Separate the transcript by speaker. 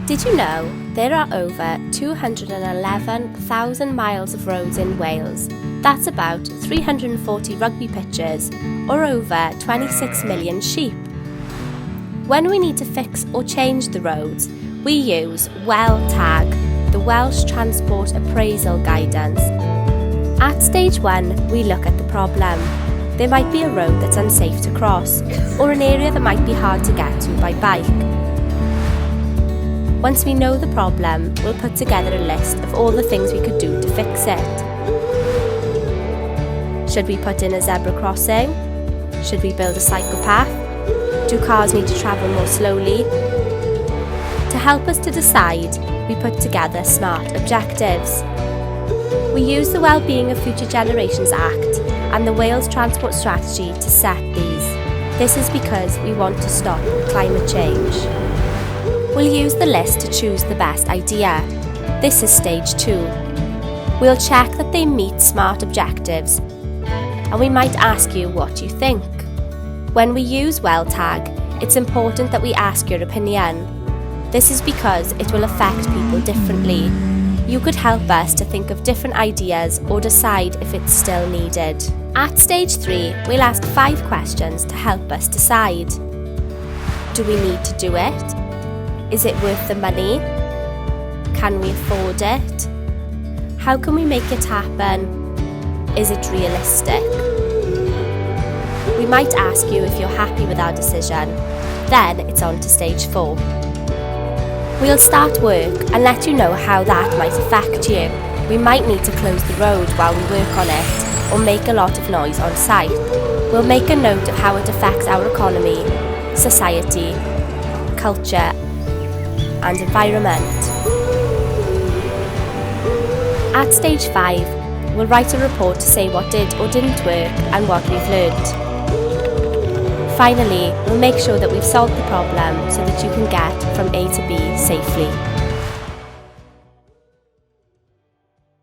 Speaker 1: Did you know there are over 211,000 miles of roads in Wales? That's about 340 rugby pitches or over 26 million sheep. When we need to fix or change the roads, we use WelTAG, the Welsh Transport Appraisal Guidance. At stage 1, we look at the problem. There might be a road that's unsafe to cross, or an area that might be hard to get to by bike. Once we know the problem, we'll put together a list of all the things we could do to fix it. Should we put in a zebra crossing? Should we build a cycle path? Do cars need to travel more slowly? To help us to decide, we put together SMART objectives. We use the Wellbeing of Future Generations Act and the Wales Transport Strategy to set these. This is because we want to stop climate change. We'll use the list to choose the best idea. This is stage 2. We'll check that they meet SMART objectives, and we might ask you what you think. When we use WelTAG, it's important that we ask your opinion. This is because it will affect people differently. You could help us to think of different ideas or decide if it's still needed. At stage 3, we'll ask 5 questions to help us decide. Do we need to do it? Is it worth the money? Can we afford it? How can we make it happen? Is it realistic? We might ask you if you're happy with our decision. Then it's on to stage 4. We'll start work and let you know how that might affect you. We might need to close the road while we work on it, or make a lot of noise on site. We'll make a note of how it affects our economy, society, culture, and environment. At stage 5, we'll write a report to say what did or didn't work and what we've learned. Finally, we'll make sure that we've solved the problem so that you can get from A to B safely.